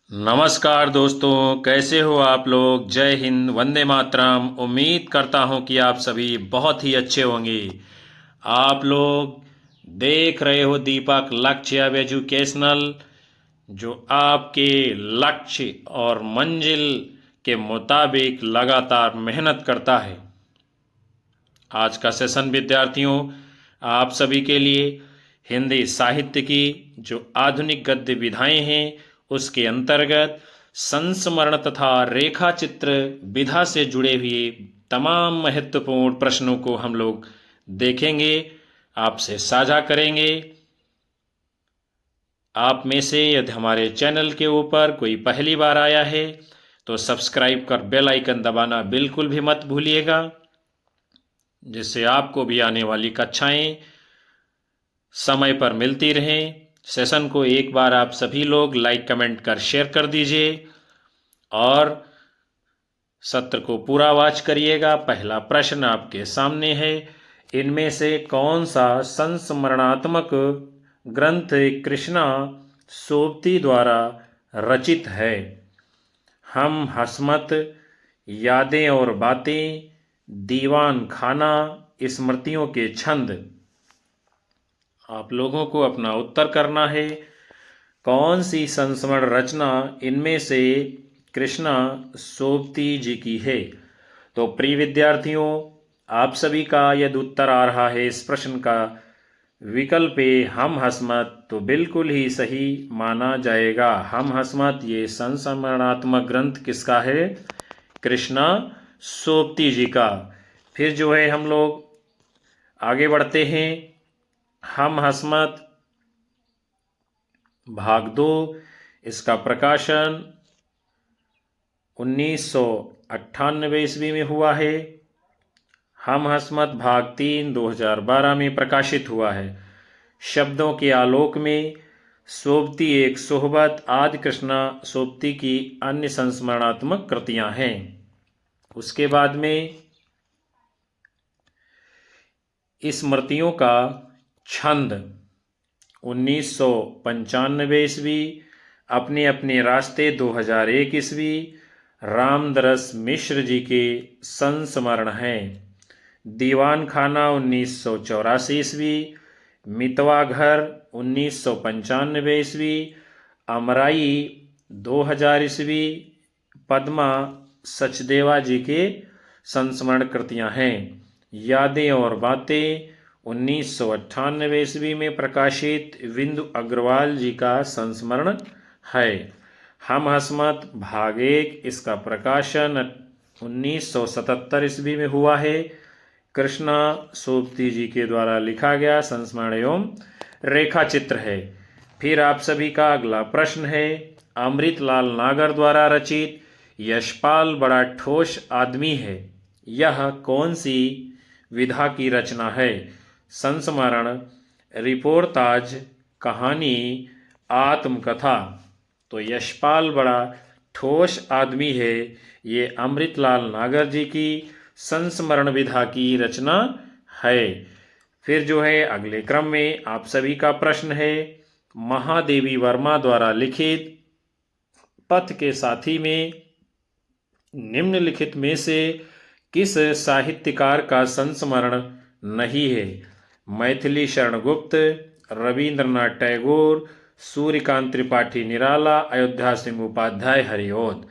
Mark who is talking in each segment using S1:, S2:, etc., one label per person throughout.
S1: नमस्कार दोस्तों, कैसे हो आप लोग। जय हिंद, वंदे मातरम। उम्मीद करता हूं कि आप सभी बहुत ही अच्छे होंगे। आप लोग देख रहे हो दीपक लक्ष्य एजुकेशनल, जो आपके लक्ष्य और मंजिल के मुताबिक लगातार मेहनत करता है। आज का सेशन विद्यार्थियों आप सभी के लिए हिंदी साहित्य की जो आधुनिक गद्य विधाएं हैं उसके अंतर्गत संस्मरण तथा रेखा चित्र विधा से जुड़े हुए तमाम महत्वपूर्ण प्रश्नों को हम लोग देखेंगे, आपसे साझा करेंगे। आप में से यदि हमारे चैनल के ऊपर कोई पहली बार आया है तो सब्सक्राइब कर बेल आइकन दबाना बिल्कुल भी मत भूलिएगा, जिससे आपको भी आने वाली कक्षाएं समय पर मिलती रहें। सेशन को एक बार आप सभी लोग लाइक कमेंट कर शेयर कर दीजिए और सत्र को पूरा वॉच करिएगा। पहला प्रश्न आपके सामने है, इनमें से कौन सा संस्मरणात्मक ग्रंथ कृष्णा सोबती द्वारा रचित है। हम हसमत, यादें और बातें, दीवान खाना, स्मृतियों के छंद। आप लोगों को अपना उत्तर करना है। कौन सी संस्मरण रचना इनमें से कृष्णा सोबती जी की है। तो प्रिय विद्यार्थियों, आप सभी का यदि उत्तर आ रहा है इस प्रश्न का विकल्प ए हम हसमत, तो बिल्कुल ही सही माना जाएगा। हम हसमत ये संस्मरणात्मक ग्रंथ किसका है, कृष्णा सोबती जी का। फिर जो है हम लोग आगे बढ़ते हैं। हम हसमत भाग 2, इसका प्रकाशन 1998 ईस्वी में हुआ है। हम हसमत भाग 3 2012 में प्रकाशित हुआ है। शब्दों के आलोक में सोबती एक सोहबत आदि कृष्णा सोबती की अन्य संस्मरणात्मक कृतियां हैं। उसके बाद में स्मृतियों का छंद 1995 ईस्वी, अपने अपने रास्ते 2001 ईस्वी, रामदरस मिश्र जी के संस्मरण हैं। दीवान खाना 1984 ईस्वी, मितवा घर 1995 ईस्वी, अमराई 2000 ईस्वी, पद्मा सचदेवा जी के संस्मरण कृतियां हैं। यादें और बातें 1998 ईस्वी में प्रकाशित बिंदु अग्रवाल जी का संस्मरण है। हम हसमत भाग 1, इसका प्रकाशन 1977 ईस्वी में हुआ है। कृष्णा सोबती जी के द्वारा लिखा गया संस्मरण एवं रेखा चित्र है। फिर आप सभी का अगला प्रश्न है, अमृतलाल नागर द्वारा रचित यशपाल बड़ा ठोस आदमी है, यह कौन सी विधा की रचना है। संस्मरण, रिपोर्ताज, कहानी, आत्मकथा। तो यशपाल बड़ा ठोस आदमी है, ये अमृतलाल नागर जी की संस्मरण विधा की रचना है। फिर जो है अगले क्रम में आप सभी का प्रश्न है, महादेवी वर्मा द्वारा लिखित पथ के साथी में निम्नलिखित में से किस साहित्यकार का संस्मरण नहीं है। मैथिली शरण गुप्त, रविंद्रनाथ टैगोर, सूर्यकांत त्रिपाठी निराला, अयोध्या सिंह उपाध्याय हरिऔध।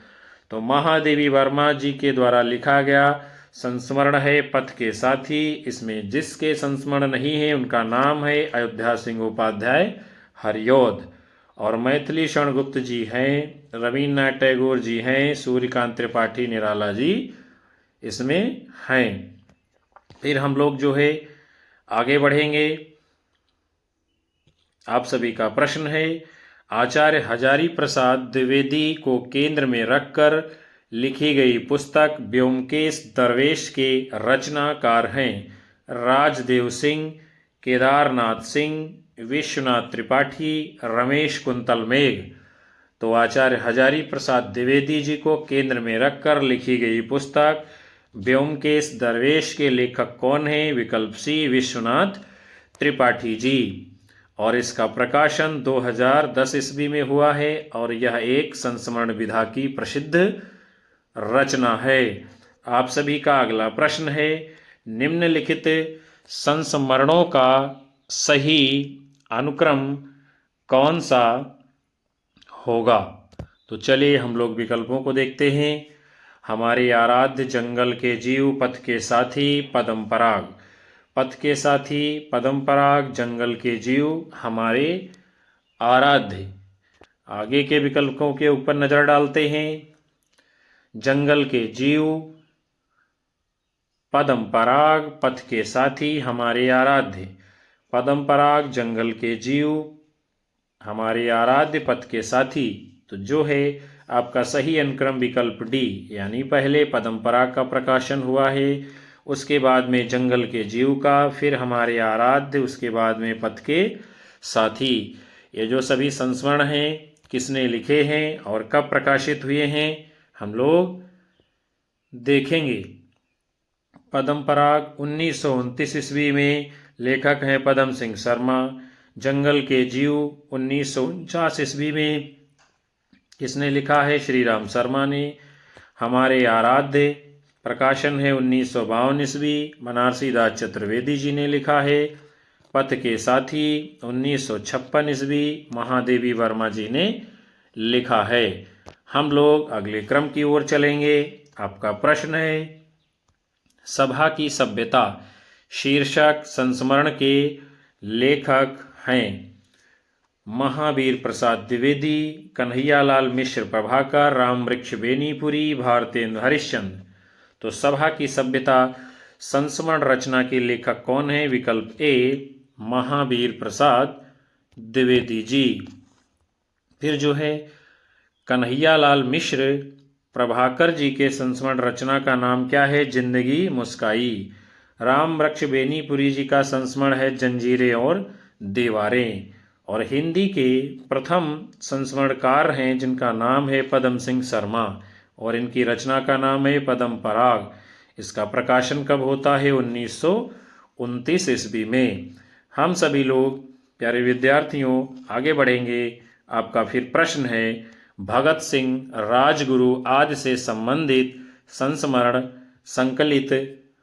S1: तो महादेवी वर्मा जी के द्वारा लिखा गया संस्मरण है पथ के साथी। इसमें जिसके संस्मरण नहीं है उनका नाम है अयोध्या सिंह उपाध्याय हरिऔध। और मैथिली शरण गुप्त जी हैं, रविन्द्रनाथ टैगोर जी हैं, सूर्यकांत त्रिपाठी निराला जी इसमें हैं। फिर हम लोग जो है आगे बढ़ेंगे। आप सभी का प्रश्न है, आचार्य हजारी प्रसाद द्विवेदी को केंद्र में रखकर लिखी गई पुस्तक व्योमकेश दरवेश के रचनाकार हैं राजदेव सिंह, केदारनाथ सिंह, विश्वनाथ त्रिपाठी, रमेश कुंतल मेघ। तो आचार्य हजारी प्रसाद द्विवेदी जी को केंद्र में रखकर लिखी गई पुस्तक व्योमकेश दरवेश के लेखक कौन हैं। विकल्प सी, विश्वनाथ त्रिपाठी जी। और इसका प्रकाशन 2010 ईस्वी में हुआ है और यह एक संस्मरण विधा की प्रसिद्ध रचना है। आप सभी का अगला प्रश्न है, निम्नलिखित संस्मरणों का सही अनुक्रम कौन सा होगा? तो चलिए हम लोग विकल्पों को देखते हैं। हमारे आराध्य जंगल के जीव, पथ के साथी, पदम पराग। पथ के साथी, पदम पराग, जंगल के जीव, हमारे आराध्य। आगे के विकल्पों के ऊपर नजर डालते हैं। जंगल के जीव, पदम पराग, पथ के साथी, हमारे आराध्य। पदम पराग, जंगल के जीव, हमारे आराध्य, पथ के साथी। तो जो है आपका सही अनुक्रम विकल्प डी, यानी पहले पदम पराग का प्रकाशन हुआ है, उसके बाद में जंगल के जीव का, फिर हमारे आराध्य, उसके बाद में पथ के साथी। ये जो सभी संस्मरण हैं किसने लिखे हैं और कब प्रकाशित हुए हैं हम लोग देखेंगे। पदम पराग 1929 ईस्वी में, लेखक हैं पदम सिंह शर्मा। जंगल के जीव 1949 ईस्वी में, किसने लिखा है? श्री राम शर्मा ने। हमारे आराध्य प्रकाशन है 1952 ईस्वी, बनारसी दास चतुर्वेदी जी ने लिखा है। पथ के साथी 1956 ईस्वी, महादेवी वर्मा जी ने लिखा है। हम लोग अगले क्रम की ओर चलेंगे। आपका प्रश्न है, सभा की सभ्यता शीर्षक संस्मरण के लेखक हैं महावीर प्रसाद द्विवेदी, कन्हैयालाल मिश्र प्रभाकर, रामवृक्ष बेनीपुरी, भारतेंदु हरिश्चंद्र। तो सभा की सभ्यता संस्मरण रचना के लेखक कौन है? विकल्प ए, महावीर प्रसाद द्विवेदी जी। फिर जो है कन्हैयालाल मिश्र प्रभाकर जी के संस्मरण रचना का नाम क्या है? जिंदगी मुस्काई। रामवृक्ष बेनीपुरी जी का संस्मरण है जंजीरें और दीवारें। और हिंदी के प्रथम संस्मरणकार हैं जिनका नाम है पदम सिंह शर्मा और इनकी रचना का नाम है पदम पराग। इसका प्रकाशन कब होता है? 1929 ईस्वी में। हम सभी लोग प्यारे विद्यार्थियों आगे बढ़ेंगे। आपका फिर प्रश्न है, भगत सिंह राजगुरु आदि से संबंधित संस्मरण संकलित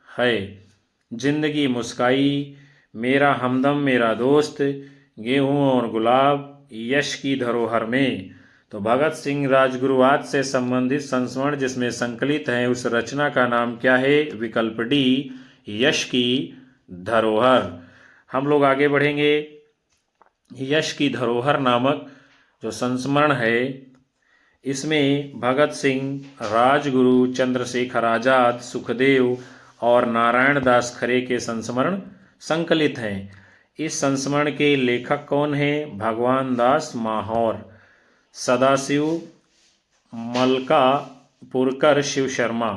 S1: है। जिंदगी मुस्काई, मेरा हमदम मेरा दोस्त, गेहूं और गुलाब, यश की धरोहर में। तो भगत सिंह राजगुरु आदि से संबंधित संस्मरण जिसमें संकलित है उस रचना का नाम क्या है? विकल्प डी, यश की धरोहर। हम लोग आगे बढ़ेंगे। यश की धरोहर नामक जो संस्मरण है इसमें भगत सिंह, राजगुरु, चंद्रशेखर आजाद, सुखदेव और नारायण दास खरे के संस्मरण संकलित हैं। इस संस्मरण के लेखक कौन हैं? भगवान दास माहौर, सदाशिव मलकापुरकर शिव शर्मा।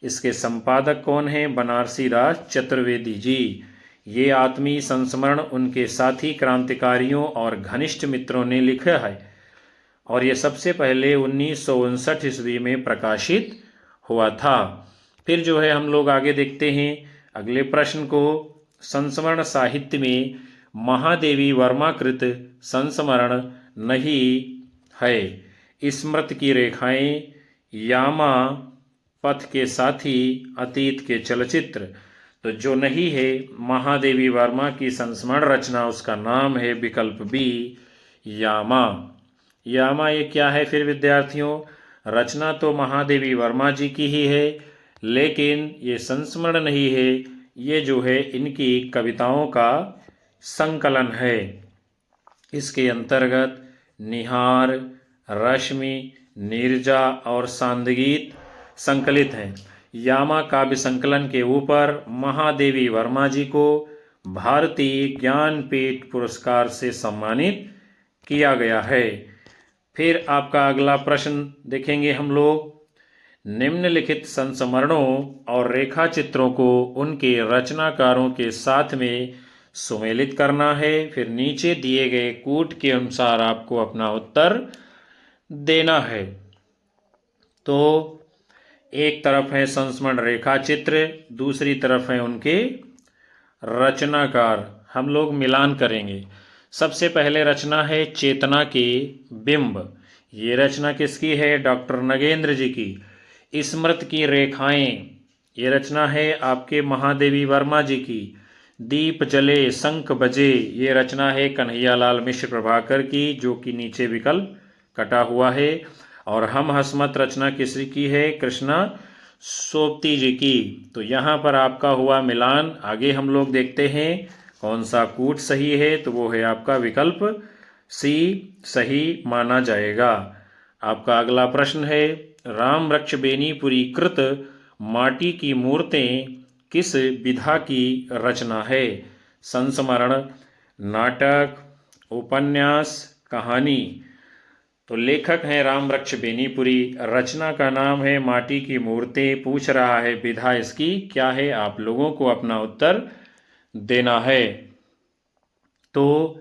S1: इसके संपादक कौन हैं? बनारसी दास चतुर्वेदी जी। ये आत्मीय संस्मरण उनके साथी क्रांतिकारियों और घनिष्ठ मित्रों ने लिखा है और ये सबसे पहले 1959 ईस्वी में प्रकाशित हुआ था। फिर जो है हम लोग आगे देखते हैं अगले प्रश्न को। संस्मरण साहित्य में महादेवी वर्मा कृत संस्मरण नहीं है। स्मृति की रेखाएं, यामा, पथ के साथी, अतीत के चलचित्र। तो जो नहीं है महादेवी वर्मा की संस्मरण रचना, उसका नाम है विकल्प बी, यामा। यामा ये क्या है फिर विद्यार्थियों? रचना तो महादेवी वर्मा जी की ही है लेकिन ये संस्मरण नहीं है, ये जो है इनकी कविताओं का संकलन है। इसके अंतर्गत निहार, रश्मि, नीरजा और सांदगीत संकलित हैं। यामा काव्य संकलन के ऊपर महादेवी वर्मा जी को भारतीय ज्ञानपीठ पुरस्कार से सम्मानित किया गया है। फिर आपका अगला प्रश्न देखेंगे हम लोग। निम्नलिखित संस्मरणों और रेखा चित्रों को उनके रचनाकारों के साथ में सुमेलित करना है। फिर नीचे दिए गए कूट के अनुसार आपको अपना उत्तर देना है। तो एक तरफ है संस्मरण रेखा चित्र, दूसरी तरफ है उनके रचनाकार। हम लोग मिलान करेंगे। सबसे पहले रचना है चेतना के बिंब। ये रचना किसकी है? डॉक्टर नगेंद्र जी की। स्मृति की रेखाएं, ये रचना है आपके महादेवी वर्मा जी की। दीप जले शंख बजे, ये रचना है कन्हैयालाल मिश्र प्रभाकर की, जो कि नीचे विकल्प कटा हुआ है। और हम हसमत रचना किसकी की है? कृष्णा सोबती जी की। तो यहाँ पर आपका हुआ मिलान। आगे हम लोग देखते हैं कौन सा कूट सही है, तो वो है आपका विकल्प सी सही माना जाएगा। आपका अगला प्रश्न है, राम वृक्ष बेनीपुरी कृत माटी की मूर्तें किस विधा की रचना है? संस्मरण, नाटक, उपन्यास, कहानी। तो लेखक हैं राम वृक्ष बेनीपुरी, रचना का नाम है माटी की मूर्तें। पूछ रहा है विधा इसकी क्या है, आप लोगों को अपना उत्तर देना है। तो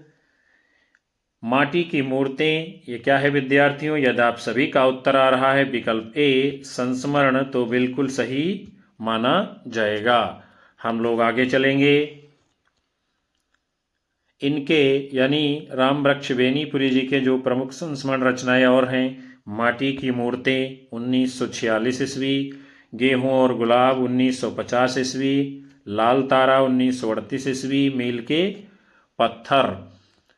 S1: माटी की मूर्तें ये क्या है विद्यार्थियों? यदि आप सभी का उत्तर आ रहा है विकल्प ए संस्मरण, तो बिल्कुल सही माना जाएगा। हम लोग आगे चलेंगे। इनके यानी राम वृक्ष बेनीपुरी जी के जो प्रमुख संस्मरण रचनाएं और हैं, माटी की मूर्तें 1946 ईस्वी, गेहूं और गुलाब 1950 ईस्वी, लाल तारा 1938 ईस्वी, मील के पत्थर।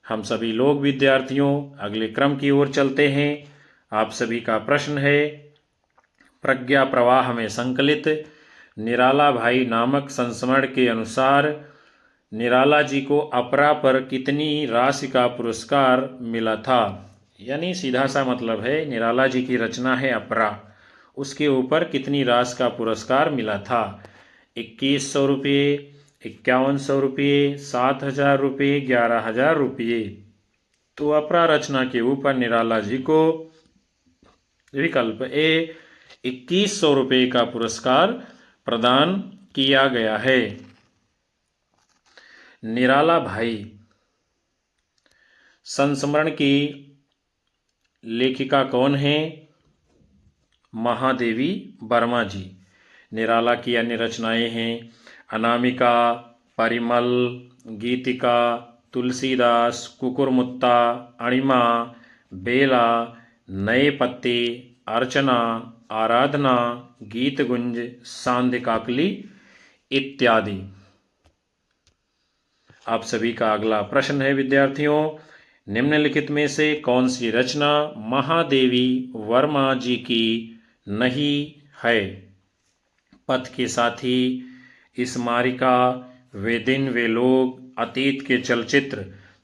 S1: हम सभी लोग विद्यार्थियों अगले क्रम की ओर चलते हैं। आप सभी का प्रश्न है, प्रज्ञा प्रवाह में संकलित निराला भाई नामक संस्मरण के अनुसार निराला जी को अपरा पर कितनी राशि का पुरस्कार मिला था? यानी सीधा सा मतलब है, निराला जी की रचना है अपरा, उसके ऊपर कितनी राशि का पुरस्कार मिला था? 2100 रुपये, 5100 रुपये, 7000 रुपये, 11000 रुपये। तो अपरा रचना के ऊपर निराला जी को विकल्प ए 2100 रुपये का पुरस्कार प्रदान किया गया है। निराला भाई संस्मरण की लेखिका कौन है? महादेवी वर्मा जी। निराला की अन्य रचनाएं हैं अनामिका, परिमल, गीतिका, तुलसीदास, कुकुरमुत्ता, अणिमा, बेला, नए पत्ते, अर्चना, आराधना, गीतगुंज, सांध्यकाकली इत्यादि। आप सभी का अगला प्रश्न है विद्यार्थियों, निम्नलिखित में से कौन सी रचना महादेवी वर्मा जी की नहीं है? पथ के साथी, स्मारिका, वे दिन वे लोग, अतीत के चलचित्र।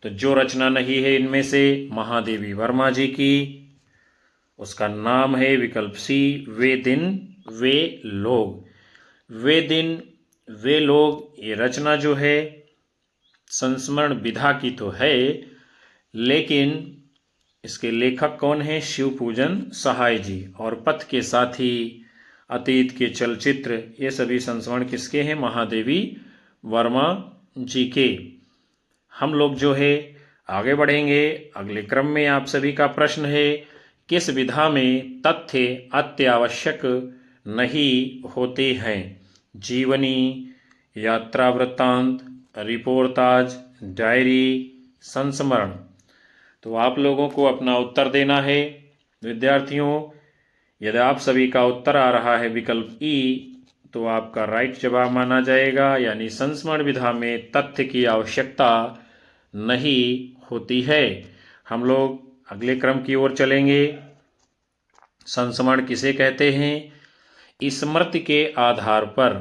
S1: तो जो रचना नहीं है इनमें से महादेवी वर्मा जी की, उसका नाम है विकल्प सी वे दिन वे लोग। वे दिन वे लोग ये रचना जो है संस्मरण विधा की तो है, लेकिन इसके लेखक कौन है? शिवपूजन सहाय जी। और पथ के साथी, अतीत के चलचित्र, ये सभी संस्मरण किसके हैं? महादेवी वर्मा जी के। हम लोग जो है आगे बढ़ेंगे अगले क्रम में। आप सभी का प्रश्न है, किस विधा में तथ्य अत्यावश्यक नहीं होते हैं? जीवनी, यात्रा वृत्तांत, रिपोर्टाज, डायरी, संस्मरण। तो आप लोगों को अपना उत्तर देना है विद्यार्थियों। यदि आप सभी का उत्तर आ रहा है विकल्प ई, तो आपका राइट जवाब माना जाएगा, यानी संस्मरण विधा में तथ्य की आवश्यकता नहीं होती है। हम लोग अगले क्रम की ओर चलेंगे। संस्मरण किसे कहते हैं? स्मृति के आधार पर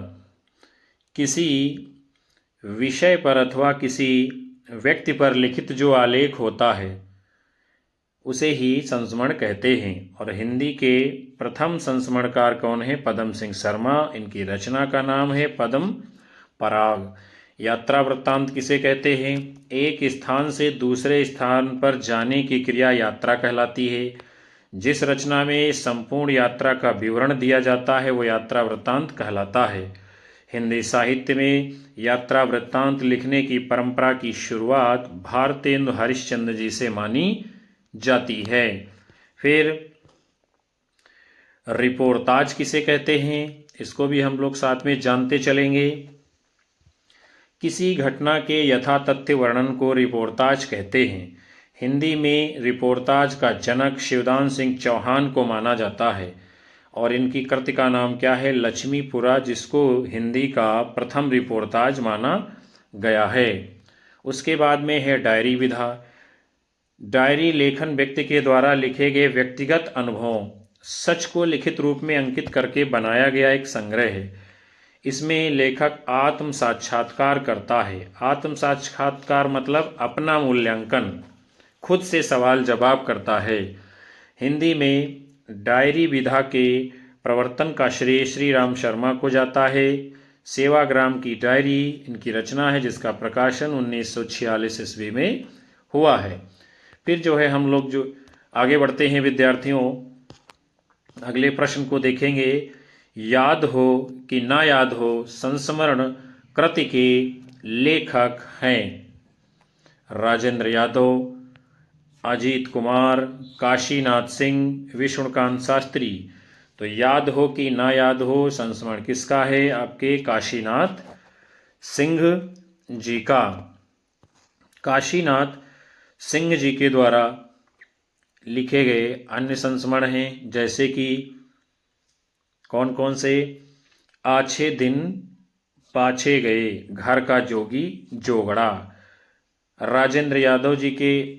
S1: किसी विषय पर अथवा किसी व्यक्ति पर लिखित जो आलेख होता है उसे ही संस्मरण कहते हैं। और हिंदी के प्रथम संस्मरणकार कौन है? पदम सिंह शर्मा। इनकी रचना का नाम है पद्म पराग। यात्रा वृत्तांत किसे कहते हैं? एक स्थान से दूसरे स्थान पर जाने की क्रिया यात्रा कहलाती है। जिस रचना में संपूर्ण यात्रा का विवरण दिया जाता है वो यात्रा वृत्तांत कहलाता है। हिंदी साहित्य में यात्रा वृत्तांत लिखने की परंपरा की शुरुआत भारतेंदु हरिश्चंद्र जी से मानी जाती है। फिर रिपोर्टाज किसे कहते हैं? इसको भी हम लोग साथ में जानते चलेंगे। किसी घटना के यथातथ्य वर्णन को रिपोर्ताज कहते हैं। हिंदी में रिपोर्ताज का जनक शिवदान सिंह चौहान को माना जाता है और इनकी कृति का नाम क्या है? लक्ष्मीपुरा, जिसको हिंदी का प्रथम रिपोर्ताज माना गया है। उसके बाद में है डायरी विधा। डायरी लेखन व्यक्ति के द्वारा लिखे गए व्यक्तिगत अनुभवों, सच को लिखित रूप में अंकित करके बनाया गया एक संग्रह है। इसमें लेखक आत्म साक्षात्कार करता है। आत्म साक्षात्कार मतलब अपना मूल्यांकन, खुद से सवाल जवाब करता है। हिंदी में डायरी विधा के प्रवर्तन का श्रेय श्री राम शर्मा को जाता है। सेवाग्राम की डायरी इनकी रचना है, जिसका प्रकाशन 1946 ईस्वी में हुआ है। फिर जो है हम लोग जो आगे बढ़ते हैं विद्यार्थियों, अगले प्रश्न को देखेंगे। याद हो कि ना याद हो संस्मरण कृति के लेखक हैं राजेंद्र यादव, अजीत कुमार, काशीनाथ सिंह, विष्णुकांत शास्त्री। तो याद हो कि ना याद हो संस्मरण किसका है? आपके काशीनाथ सिंह जी का। काशीनाथ सिंह जी के द्वारा लिखे गए अन्य संस्मरण हैं, जैसे कि कौन कौन से? आछे दिन पाछे गए, घर का जोगी जोगड़ा। राजेंद्र यादव जी के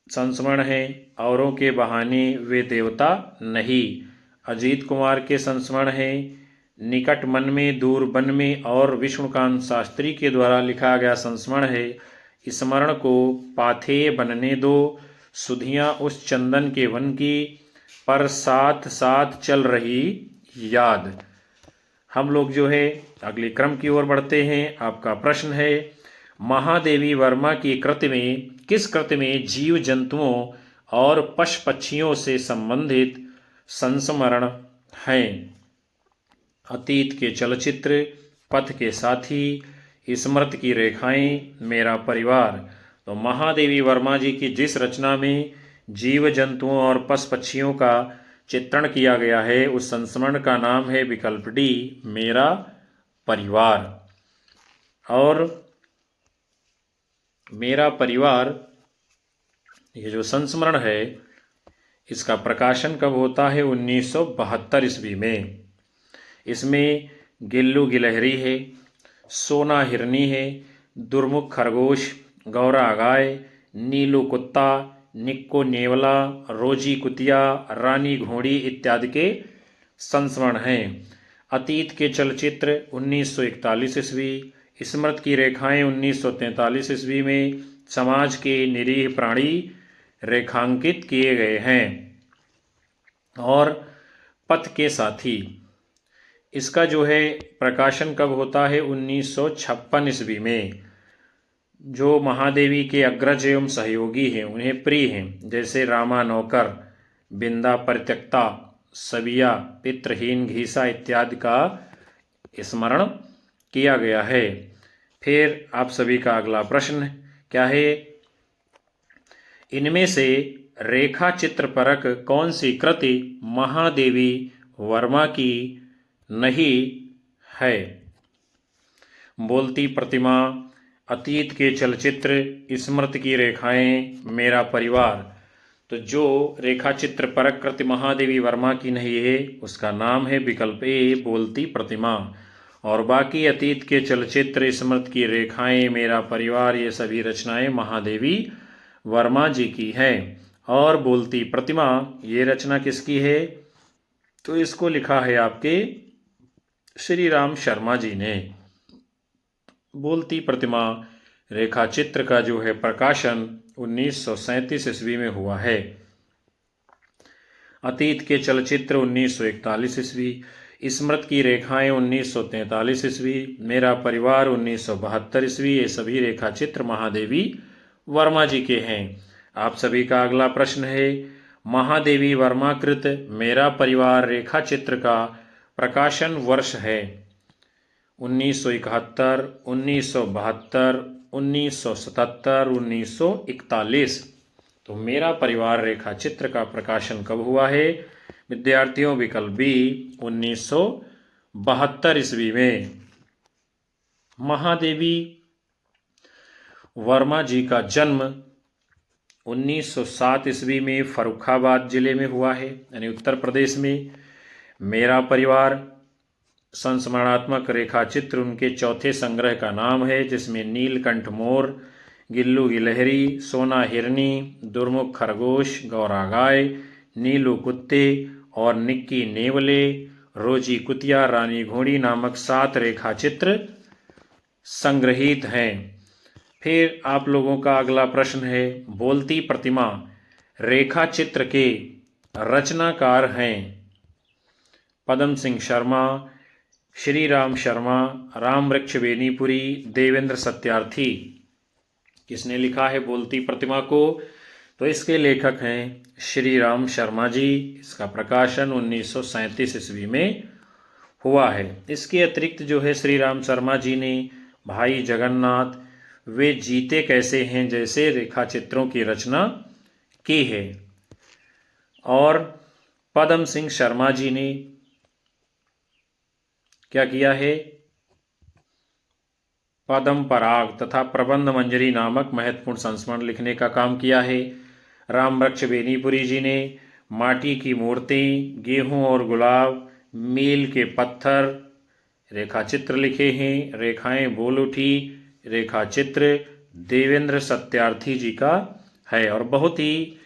S1: संस्मरण हैं, औरों के बहाने वे देवता नहीं। अजीत कुमार के संस्मरण हैं, निकट मन में दूर वन में, और विष्णुकांत शास्त्री के द्वारा लिखा गया संस्मरण है, स्मरण को पाथेय बनने दो, सुधियाँ उस चंदन के वन की, पर साथ साथ चल रही याद। हम लोग जो है अगले क्रम की ओर बढ़ते हैं। आपका प्रश्न है, महादेवी वर्मा की कृति में किस कृति में जीव जंतुओं और पशु पक्षियों से संबंधित संस्मरण हैं? अतीत के चलचित्र, पथ के साथी, स्मृति की रेखाएं, मेरा परिवार। तो महादेवी वर्मा जी की जिस रचना में जीव जंतुओं और पशु पक्षियों का चित्रण किया गया है, उस संस्मरण का नाम है विकल्प डी, मेरा परिवार। और मेरा परिवार ये जो संस्मरण है, इसका प्रकाशन कब होता है? 1972 ईस्वी में। इसमें गिल्लू गिलहरी है, सोना हिरनी है, दुर्मुख खरगोश, गौरा गाय, नीलू कुत्ता, निक्को नेवला, रोजी कुतिया, रानी घोड़ी इत्यादि के संस्मरण हैं। अतीत के चलचित्र 1941 ईस्वी, स्मृति की रेखाएं 1943 ईस्वी में समाज के निरीह प्राणी रेखांकित किए गए हैं। और पथ के साथी, इसका जो है प्रकाशन कब होता है? 1956 ईस्वी में। जो महादेवी के अग्रज एवं सहयोगी हैं, उन्हें प्रिय हैं, जैसे रामा नौकर, बिंदा परित्यक्ता, सबिया, पितृहीन घीसा इत्यादि का स्मरण किया गया है। फिर आप सभी का अगला प्रश्न क्या है? इनमें से रेखा चित्रपरक कौन सी कृति महादेवी वर्मा की नहीं है? बोलती प्रतिमा, अतीत के चलचित्र, स्मृति की रेखाएं, मेरा परिवार। तो जो रेखा चित्र परक कृति महादेवी वर्मा की नहीं है, उसका नाम है विकल्प ए, बोलती प्रतिमा। और बाकी अतीत के चलचित्र, स्मृति की रेखाएं, मेरा परिवार, ये सभी रचनाएं महादेवी वर्मा जी की हैं। और बोलती प्रतिमा ये रचना किसकी है? तो इसको लिखा है आपके श्री राम शर्मा जी ने। बोलती प्रतिमा रेखा चित्र का जो है प्रकाशन 1937 ईस्वी में हुआ है। अतीत के चलचित्र 1941 ईस्वी, स्मृति की रेखाएं 1943 ईस्वी, मेरा परिवार 1972 ईस्वी, ये सभी रेखा चित्र महादेवी वर्मा जी के हैं। आप सभी का अगला प्रश्न है, महादेवी वर्मा कृत मेरा परिवार रेखा चित्र का प्रकाशन वर्ष है? 1971, 1972, 1977, 1941। तो मेरा परिवार रेखा चित्र का प्रकाशन कब हुआ है विद्यार्थियों? विकल्प बी, 1972 ईस्वी में। महादेवी वर्मा जी का जन्म 1907 ईस्वी में फर्रुखाबाद जिले में हुआ है, यानी उत्तर प्रदेश में। मेरा परिवार संस्मरणात्मक रेखा चित्र उनके चौथे संग्रह का नाम है, जिसमें नीलकंठ मोर, गिल्लू गिलहरी, सोना हिरनी, दुर्मुख खरगोश, गौरा गाय, नीलू कुत्ते और निक्की नेवले, रोजी कुतिया, रानी घोड़ी नामक 7 रेखा चित्र संग्रहित हैं। फिर आप लोगों का अगला प्रश्न है, बोलती प्रतिमा रेखा चित्र के रचनाकार हैं? पदम सिंह शर्मा, श्री राम शर्मा, राम वृक्ष बेनीपुरी, देवेंद्र सत्यार्थी। किसने लिखा है बोलती प्रतिमा को? तो इसके लेखक हैं श्री राम शर्मा जी। इसका प्रकाशन 1937 ईस्वी में हुआ है। इसके अतिरिक्त जो है श्री राम शर्मा जी ने भाई जगन्नाथ, वे जीते कैसे हैं जैसे रेखा चित्रों की रचना की है। और पदम सिंह शर्मा जी ने क्या किया है? पदम पराग तथा प्रबंध मंजरी नामक महत्वपूर्ण संस्मरण लिखने का काम किया है। राम वृक्ष बेनीपुरी जी ने माटी की मूर्तें, गेहूं और गुलाब, मील के पत्थर रेखा चित्र लिखे हैं। रेखाएं बोल उठी रेखा चित्र देवेंद्र सत्यार्थी जी का है, और बहुत ही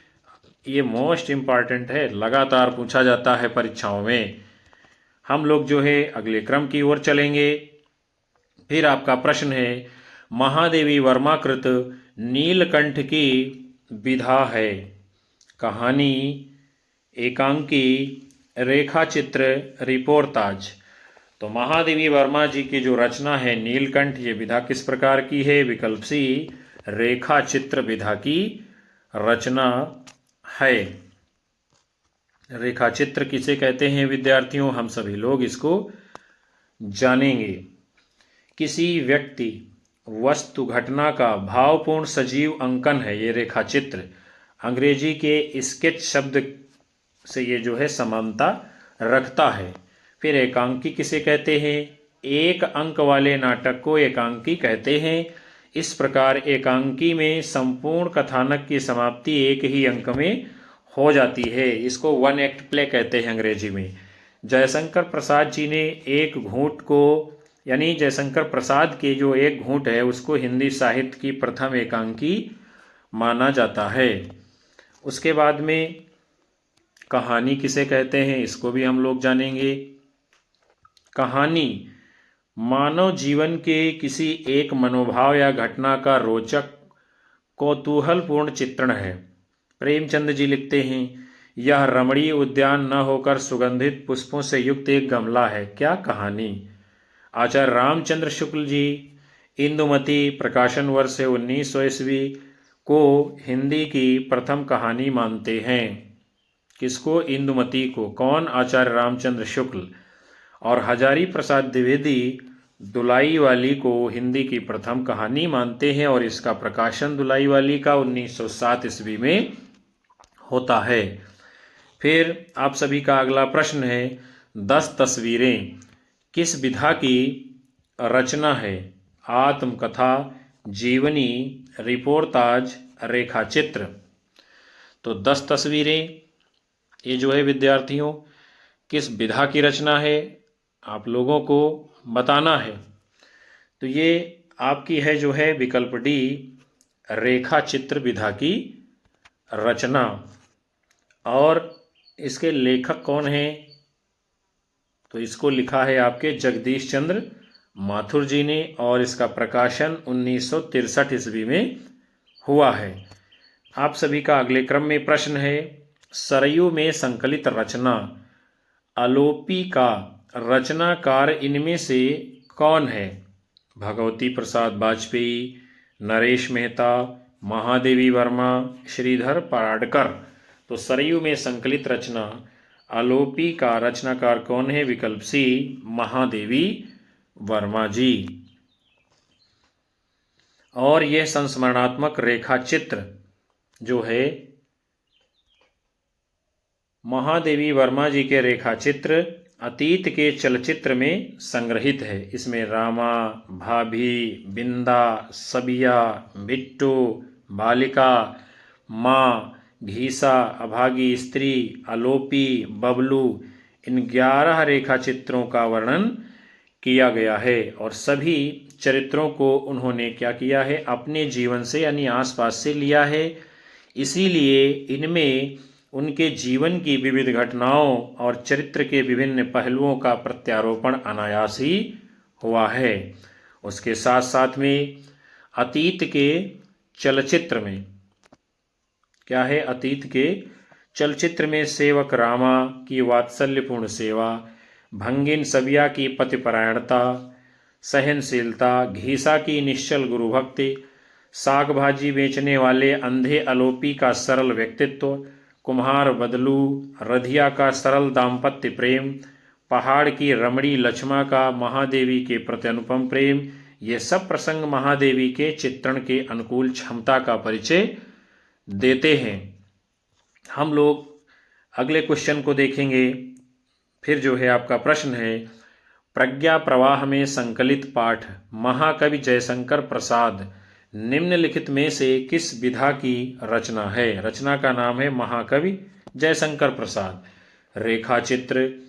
S1: ये मोस्ट इम्पॉर्टेंट है, लगातार पूछा जाता है परीक्षाओं में। हम लोग जो है अगले क्रम की ओर चलेंगे। फिर आपका प्रश्न है, महादेवी वर्मा कृत नीलकंठ की विधा है? कहानी, एकांकी, रेखा चित्र, रिपोर्टाज। तो महादेवी वर्मा जी की जो रचना है नीलकंठ, ये विधा किस प्रकार की है? विकल्प सी, रेखा चित्र विधा की रचना है। रेखा चित्र किसे कहते हैं विद्यार्थियों? हम सभी लोग इसको जानेंगे। किसी व्यक्ति, वस्तु, घटना का भावपूर्ण सजीव अंकन है ये रेखा चित्र। अंग्रेजी के स्केच शब्द से ये जो है समानता रखता है। फिर एकांकी किसे कहते हैं? एक अंक वाले नाटक को एकांकी कहते हैं। इस प्रकार एकांकी में संपूर्ण कथानक की समाप्ति एक ही अंक में हो जाती है। इसको वन एक्ट प्ले कहते हैं अंग्रेजी में। जयशंकर प्रसाद जी ने एक घूंट को, यानी जयशंकर प्रसाद के जो एक घूंट है उसको हिंदी साहित्य की प्रथम एकांकी माना जाता है। उसके बाद में कहानी किसे कहते हैं, इसको भी हम लोग जानेंगे। कहानी मानव जीवन के किसी एक मनोभाव या घटना का रोचक कौतूहलपूर्ण चित्रण है। प्रेमचंद जी लिखते हैं, यह रमणीय उद्यान न होकर सुगंधित पुष्पों से युक्त एक गमला है। क्या कहानी? आचार्य रामचंद्र शुक्ल जी इंदुमती प्रकाशन वर्ष 1900 ईस्वी को हिंदी की प्रथम कहानी मानते हैं। किसको? इंदुमती को। कौन? आचार्य रामचंद्र शुक्ल। और हजारी प्रसाद द्विवेदी दुलाई वाली को हिंदी की प्रथम कहानी मानते हैं, और इसका प्रकाशन दुलाई वाली का 1907 ईस्वी में होता है। फिर आप सभी का अगला प्रश्न है, 10 तस्वीरें किस विधा की रचना है? आत्मकथा, जीवनी, रिपोर्टाज, रेखा चित्र। तो 10 तस्वीरें ये जो है विद्यार्थियों किस विधा की रचना है आप लोगों को बताना है। तो ये आपकी है जो है विकल्प डी, रेखा चित्र विधा की रचना। और इसके लेखक कौन हैं? तो इसको लिखा है आपके जगदीश चंद्र माथुर जी ने, और इसका प्रकाशन 1963 ईस्वी में हुआ है। आप सभी का अगले क्रम में प्रश्न है, सरयू में संकलित रचना आलोपी का रचनाकार इनमें से कौन है? भगवती प्रसाद वाजपेयी, नरेश मेहता, महादेवी वर्मा, श्रीधर पराडकर। तो सरयू में संकलित रचना आलोपी का रचनाकार कौन है? विकल्प सी, महादेवी वर्मा जी। और यह संस्मरणात्मक रेखा चित्र जो है महादेवी वर्मा जी के रेखा चित्र अतीत के चलचित्र में संग्रहित है। इसमें रामा, भाभी, बिंदा, सबिया, बिट्टू, बालिका, माँ, घीसा, अभागी स्त्री, अलोपी, बबलू, इन 11 रेखा चित्रों का वर्णन किया गया है। और सभी चरित्रों को उन्होंने क्या किया है, अपने जीवन से यानी आसपास से लिया है। इसीलिए इनमें उनके जीवन की विविध घटनाओं और चरित्र के विभिन्न पहलुओं का प्रत्यारोपण अनायास ही हुआ है। उसके साथ साथ में अतीत के चलचित्र में क्या है, अतीत के चलचित्र में सेवक रामा की वात्सल्यपूर्ण सेवा, भंगिन सबिया की पतिपरायणता, सहनशीलता, घीसा की निश्चल गुरु भक्ति, साग भाजी बेचने वाले अंधे अलोपी का सरल व्यक्तित्व, कुम्हार बदलू रधिया का सरल दाम्पत्य प्रेम, पहाड़ की रमणी लक्ष्मा का महादेवी के प्रति अनुपम प्रेम, ये सब प्रसंग महादेवी के चित्रण के अनुकूल क्षमता का परिचय देते हैं। हम लोग अगले क्वेश्चन को देखेंगे। फिर जो है आपका प्रश्न है, प्रज्ञा प्रवाह में संकलित पाठ महाकवि जयशंकर प्रसाद निम्नलिखित में से किस विधा की रचना है? रचना का नाम है महाकवि जयशंकर प्रसाद। रेखा चित्र,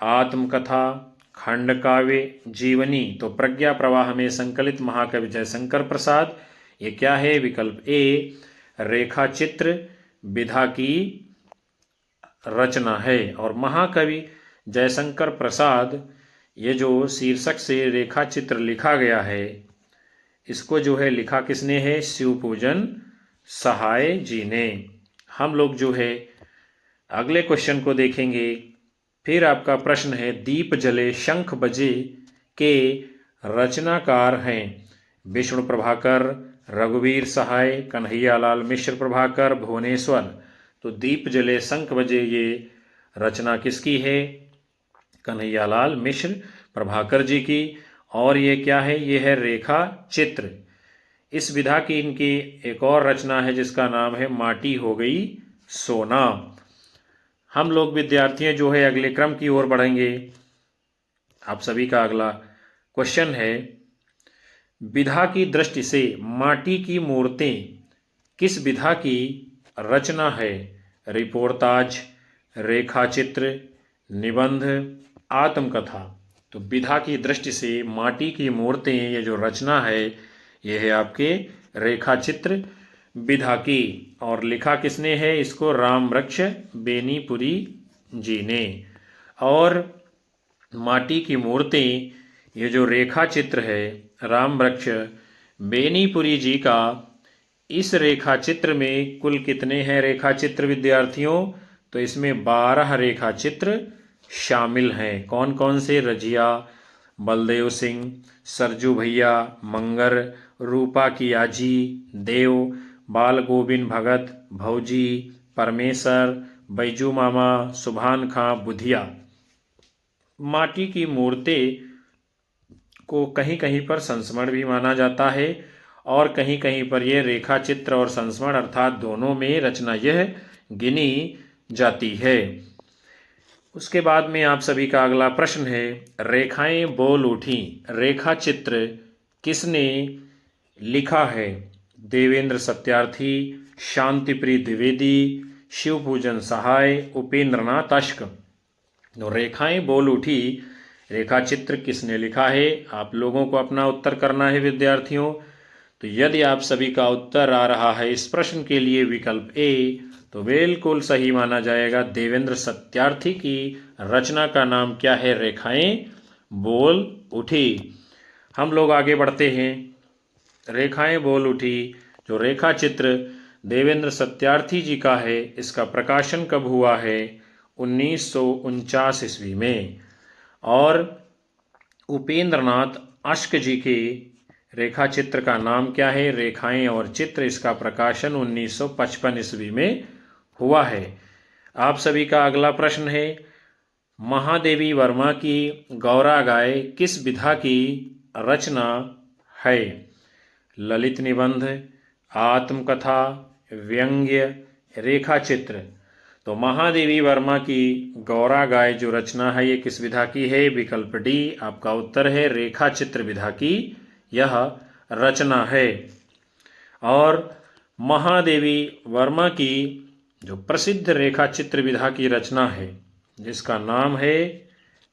S1: आत्मकथा, खंड काव्य, जीवनी। तो प्रज्ञा प्रवाह में संकलित महाकवि जयशंकर प्रसाद, ये क्या है? विकल्प ए रेखा चित्र विधा की रचना है। और महाकवि जयशंकर प्रसाद, ये जो शीर्षक से रेखा चित्र लिखा गया है, इसको जो है लिखा किसने है? शिवपूजन सहाय जी ने। हम लोग जो है अगले क्वेश्चन को देखेंगे। फिर आपका प्रश्न है, दीप जले शंख बजे के रचनाकार हैं विष्णु प्रभाकर, रघुवीर सहाय, कन्हैयालाल मिश्र प्रभाकर, भुवनेश्वर। तो दीप जले शंख बजे ये रचना किसकी है? कन्हैयालाल मिश्र प्रभाकर जी की। और ये क्या है? ये है रेखा चित्र। इस विधा की इनकी एक और रचना है जिसका नाम है माटी हो गई सोना। हम लोग विद्यार्थी जो है अगले क्रम की ओर बढ़ेंगे। आप सभी का अगला क्वेश्चन है, विधा की दृष्टि से माटी की मूर्तें किस विधा की रचना है? रिपोर्ताज, रेखा चित्र, निबंध, आत्मकथा। तो विधा की दृष्टि से माटी की मूर्तें, ये जो रचना है ये है आपके रेखा चित्र विधा की। और लिखा किसने है इसको? राम वृक्ष बेनीपुरी जी ने। और माटी की मूर्तें, ये जो रेखा चित्र है राम वृक्ष बेनीपुरी जी का, इस रेखा चित्र में कुल कितने हैं रेखा चित्र विद्यार्थियों? तो इसमें 12 रेखा चित्र शामिल हैं। कौन कौन से? रजिया, बलदेव सिंह, सरजू भैया, मंगर, रूपा की आजी, देव, बाल गोविंद भगत, भौजी, परमेश्वर, बैजू मामा, सुभान खां, बुधिया। माटी की मूर्तें को कहीं कहीं पर संस्मरण भी माना जाता है और कहीं कहीं पर यह रेखा चित्र और संस्मरण अर्थात दोनों में रचना यह गिनी जाती है। उसके बाद में आप सभी का अगला प्रश्न है, रेखाएं बोल उठी रेखा चित्र किसने लिखा है? देवेंद्र सत्यार्थी, शांतिप्रिय द्विवेदी, शिवपूजन सहाय, उपेंद्रनाथ अश्क। तो रेखाएं बोल उठी रेखा चित्र किसने लिखा है? आप लोगों को अपना उत्तर करना है विद्यार्थियों। तो यदि आप सभी का उत्तर आ रहा है इस प्रश्न के लिए विकल्प ए, तो बिल्कुल सही माना जाएगा। देवेंद्र सत्यार्थी की रचना का नाम क्या है? रेखाएं बोल उठी। हम लोग आगे बढ़ते हैं। रेखाएं बोल उठी जो रेखा चित्र देवेंद्र सत्यार्थी जी का है, इसका प्रकाशन कब हुआ है? 1949 ईस्वी में। और उपेंद्रनाथ अश्क जी के रेखा चित्र का नाम क्या है? रेखाएं और चित्र। इसका प्रकाशन 1955 ईस्वी में हुआ है। आप सभी का अगला प्रश्न है, महादेवी वर्मा की गौरा गाय किस विधा की रचना है? ललित निबंध, आत्मकथा, व्यंग्य, रेखा चित्र। तो महादेवी वर्मा की गौरा गाय जो रचना है ये किस विधा की है? विकल्प डी आपका उत्तर है, रेखा चित्र विधा की यह रचना है। और महादेवी वर्मा की जो प्रसिद्ध रेखा चित्र विधा की रचना है जिसका नाम है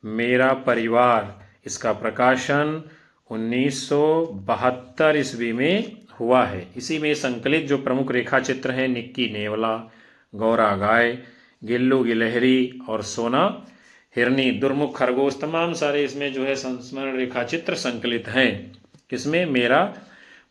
S1: मेरा परिवार, इसका प्रकाशन 1972 ईस्वी में हुआ है। इसी में संकलित जो प्रमुख रेखा चित्र हैं निक्की नेवला, गौरा गाय, गिल्लू गिलहरी और सोना हिरनी, दुर्मुख खरगोश, तमाम सारे इसमें जो है संस्मरण रेखा चित्र संकलित हैं। किसमें? मेरा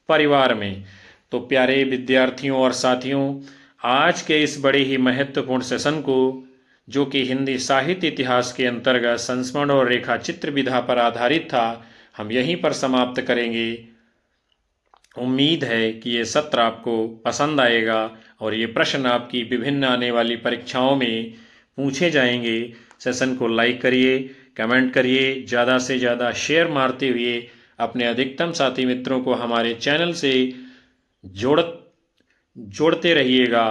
S1: परिवार में। तो प्यारे विद्यार्थियों और साथियों, आज के इस बड़े ही महत्वपूर्ण सेशन को जो कि हिंदी साहित्य इतिहास के अंतर्गत संस्मरण और रेखा चित्र विधा पर आधारित था, हम यहीं पर समाप्त करेंगे। उम्मीद है कि ये सत्र आपको पसंद आएगा और ये प्रश्न आपकी विभिन्न आने वाली परीक्षाओं में पूछे जाएंगे। सेशन को लाइक करिए, कमेंट करिए, ज़्यादा से ज़्यादा शेयर मारते हुए अपने अधिकतम साथी मित्रों को हमारे चैनल से जोड़ते रहिएगा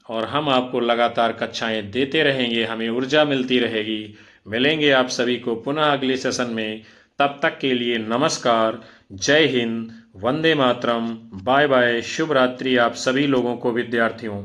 S1: और हम आपको लगातार कक्षाएं देते रहेंगे, हमें ऊर्जा मिलती रहेगी। मिलेंगे आप सभी को पुनः अगले सेशन में। तब तक के लिए नमस्कार, जय हिंद, वंदे मातरम, बाय बाय, शुभ रात्रि आप सभी लोगों को विद्यार्थियों।